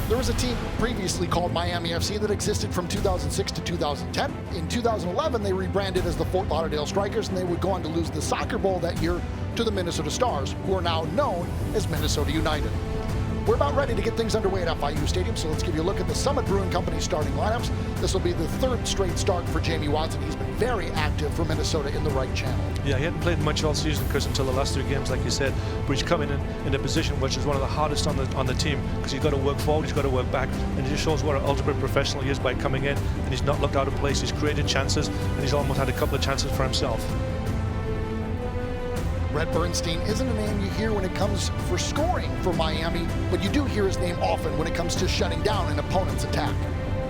There was a team previously called Miami FC that existed from 2006 to 2010. In 2011, they rebranded as the Fort Lauderdale Strikers, and they would go on to lose the Soccer Bowl that year to the Minnesota Stars, who are now known as Minnesota United. We're about ready to get things underway at FIU Stadium, so let's give you a look at the Summit Brewing Company starting lineups. This will be the third straight start for Jamie Watson. He's been very active for Minnesota in the right channel. Yeah, he hadn't played much all season, Chris, until the last 3 games, like you said. But he's coming in a position which is one of the hardest on the team, because he's got to work forward, he's got to work back, and it just shows what an ultimate professional he is by coming in, and he's not looked out of place. He's created chances, and he's almost had a couple of chances for himself. Brett Bernstein isn't a name you hear when it comes for scoring for Miami, but you do hear his name often when it comes to shutting down an opponent's attack.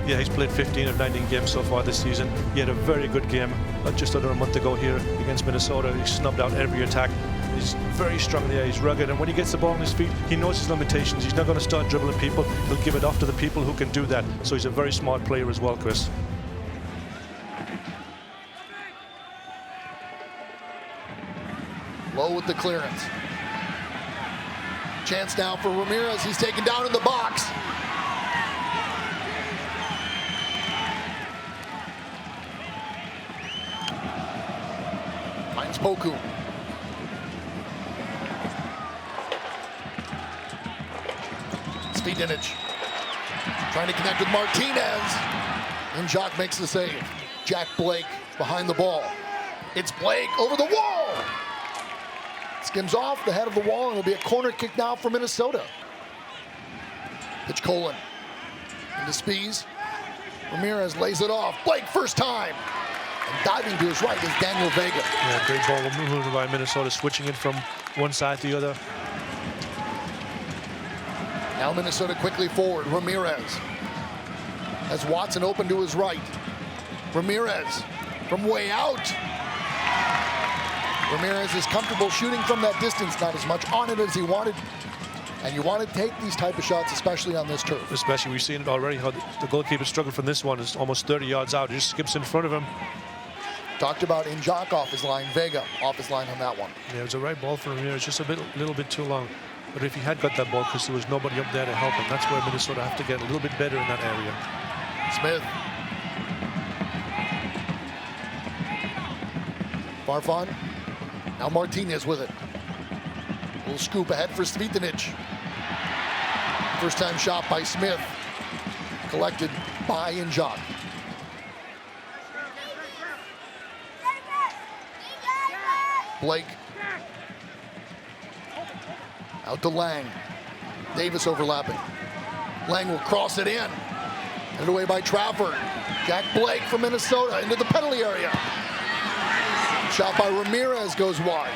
Yeah, he's played 15 of 19 games so far this season. He had a very good game just under a month ago here against Minnesota. He snubbed out every attack. He's very strong in the air, he's rugged, and when he gets the ball on his feet, he knows his limitations. He's not going to start dribbling people. He'll give it off to the people who can do that. So he's a very smart player as well, Chris. Low with the clearance. Chance now for Ramirez. He's taken down in the box. Finds Poku. Speedinich trying to connect with Martinez. And Jock makes the save. Jack Blake behind the ball. It's Blake over the wall. Skims off the head of the wall, and it'll be a corner kick now for Minnesota. Pitch Colin into Spees. Ramirez lays it off. Blake first time. And diving to his right is Daniel Vega. Yeah, great ball movement by Minnesota, switching it from one side to the other. Now Minnesota quickly forward. Ramirez has Watson open to his right. Ramirez from way out. Ramirez is comfortable shooting from that distance, not as much on it as he wanted. And you want to take these type of shots, especially on this turf. Especially, we've seen it already, how the goalkeeper struggled from this one. It's almost 30 yards out. He just skips in front of him. Talked about Jock off his line, Vega off his line on that one. Yeah, it was a right ball for Ramirez, just a little bit too long. But if he had got that ball, because there was nobody up there to help him, that's where Minnesota have to get a little bit better in that area. Smith. Farfan. Now Martinez with it. A little scoop ahead for Speedinich. First time shot by Smith. Collected by Jock. Blake. Out to Laing. Davis overlapping. Laing will cross it in. Headed away by Trafford. Jack Blake from Minnesota into the penalty area. Shot by Ramirez goes wide.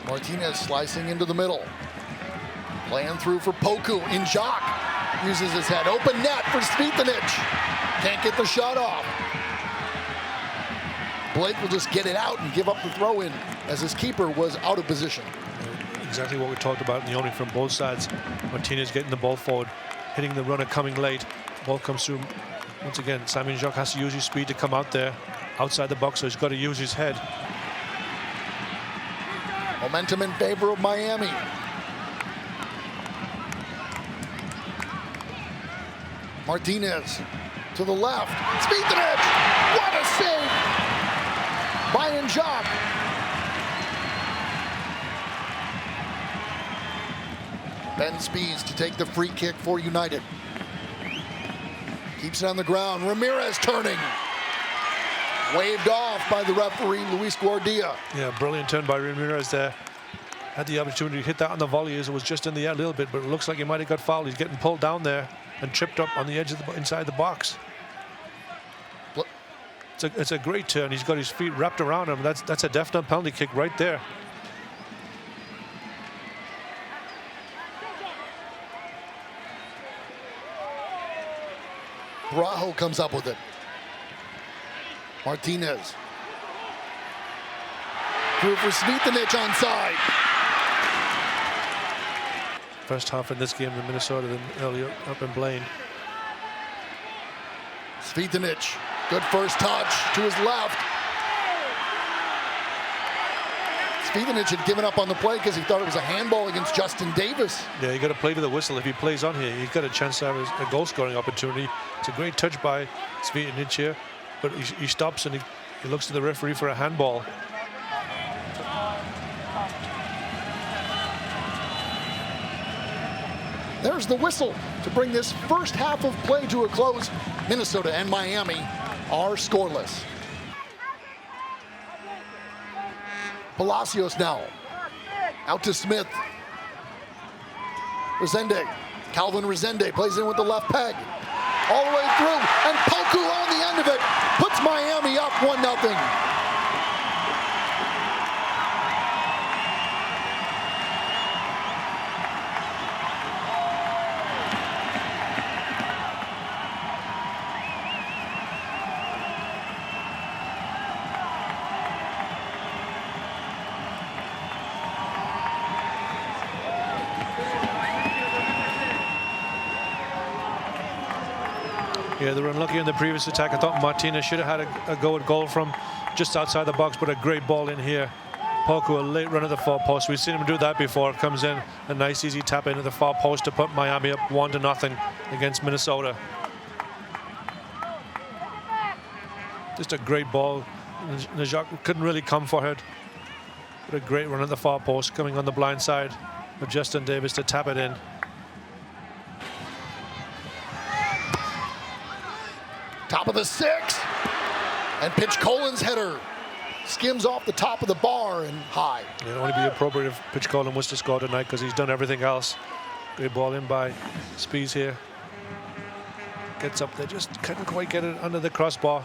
Martinez slicing into the middle. Playing through for Poku. Jock uses his head. Open net for Speedinich. Can't get the shot off. Blake will just get it out and give up the throw in as his keeper was out of position. Exactly what we talked about in the opening from both sides. Martinez getting the ball forward, hitting the runner coming late. Ball comes through. Once again, Simon Jacques has to use his speed to come out there outside the box, so he's got to use his head. Momentum in favor of Miami. Martinez to the left. Speedinich! What a save by Jock. Ben Spees to take the free kick for United. Keeps it on the ground. Ramirez turning. Waved off by the referee, Luis Guardia. Yeah, brilliant turn by Ramirez there. Had the opportunity to hit that on the volley as it was just in the air a little bit, but it looks like he might have got fouled. He's getting pulled down there and tripped up on the edge of the inside the box. It's a great turn. He's got his feet wrapped around him. That's a definite penalty kick right there. Brajo comes up with it. Martinez. Through for Speedinich onside. First half in this game in Minnesota than earlier up in Blaine. Speedinich, good first touch to his left. Stevenage had given up on the play because he thought it was a handball against Justin Davis. Yeah, you got to play to the whistle. If he plays on here, he's got a chance to have a goal-scoring opportunity. It's a great touch by Stevenage here, but he stops and he looks to the referee for a handball. There's the whistle to bring this first half of play to a close. Minnesota and Miami are scoreless. Palacios now. Out to Smith. Resende. Calvin Resende plays in with the left peg. All the way through. And Poku on the end of it puts Miami up 1-0. Yeah, they were unlucky in the previous attack. I thought Martinez should have had a go at goal from just outside the box, but a great ball in here. Poku, a late run at the far post. We've seen him do that before. Comes in, a nice easy tap into the far post to put Miami up 1-0 against Minnesota. Just a great ball. Najak couldn't really come for it. But a great run at the far post, coming on the blind side of Justin Davis to tap it in. Top of the 6, and Pitch Colin's header skims off the top of the bar and high. It would only be appropriate if Pitch Colin was to score tonight because he's done everything else. Great ball in by Spies here. Gets up there, just couldn't quite get it under the crossbar.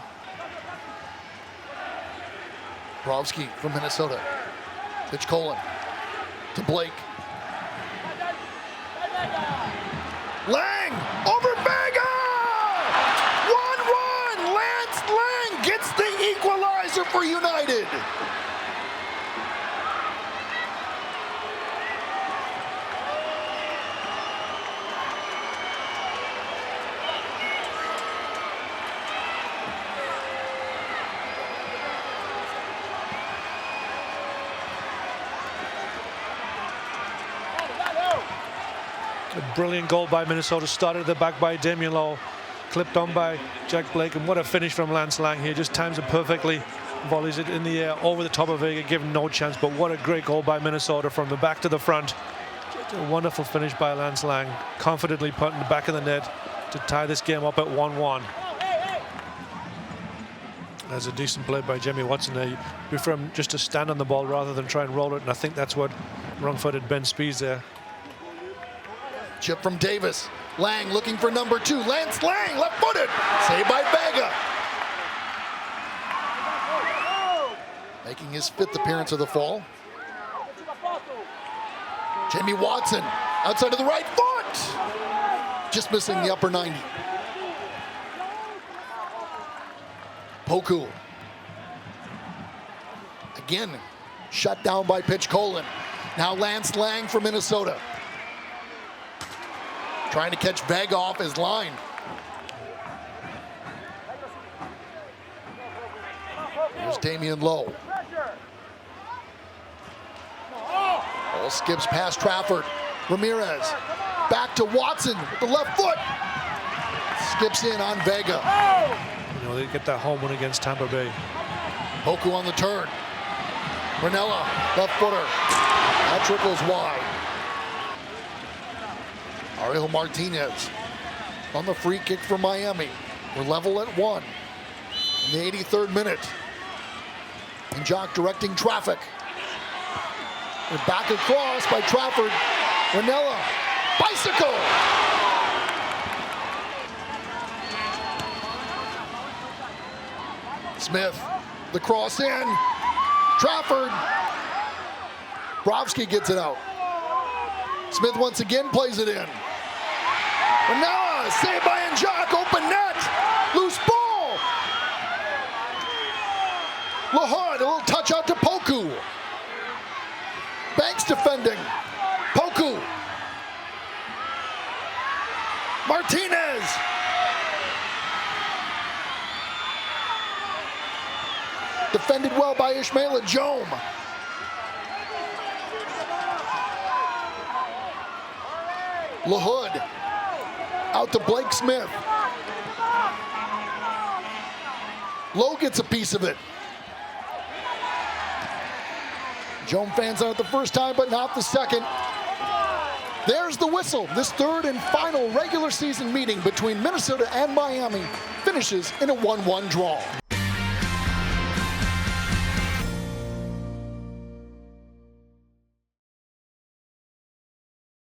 Brovsky from Minnesota. Pitch Colin to Blake. Laing over Vega! Gets the equalizer for United. A brilliant goal by Minnesota. Started at the back by Damian Lowe. Clipped on by Jack Blake, and what a finish from Lance Laing here. Just times it perfectly, volleys it in the air over the top of Vega, given no chance, but what a great goal by Minnesota from the back to the front. Just a wonderful finish by Lance Laing, confidently putting the back of the net to tie this game up at 1-1. There's a decent play by Jamie Watson there. You prefer him just to stand on the ball rather than try and roll it, and I think that's what wrong-footed Ben Spies there. Chip from Davis. Laing looking for number 2. Lance Laing, left-footed. Saved by Vega. Making his 5th appearance of the fall. Jamie Watson, outside of the right foot. Just missing the upper 90. Poku. Again, shut down by Pitch Colin. Now Lance Laing for Minnesota. Trying to catch Vega off his line. Here's Damian Lowe. Ball skips past Trafford. Ramirez. Back to Watson with the left foot. Skips in on Vega. You know, they get that home win against Tampa Bay. Poku on the turn. Ranella, left footer. That trickles wide. Ariel Martinez on the free kick for Miami. We're level at 1 in the 83rd minute. And Jock directing traffic. And back across by Trafford. Ranella, bicycle! Smith, the cross in. Trafford. Brovsky gets it out. Smith once again plays it in. Ranella, saved by Njok, open net, loose ball. LaHood, a little touch out to Poku. Banks defending. Poku. Martinez. Defended well by Ishmael Jome. LaHood out to Blake Smith. Lowe gets a piece of it. Joan fans out the first time, but not the second. There's the whistle. This third and final regular season meeting between Minnesota and Miami finishes in a 1-1 draw.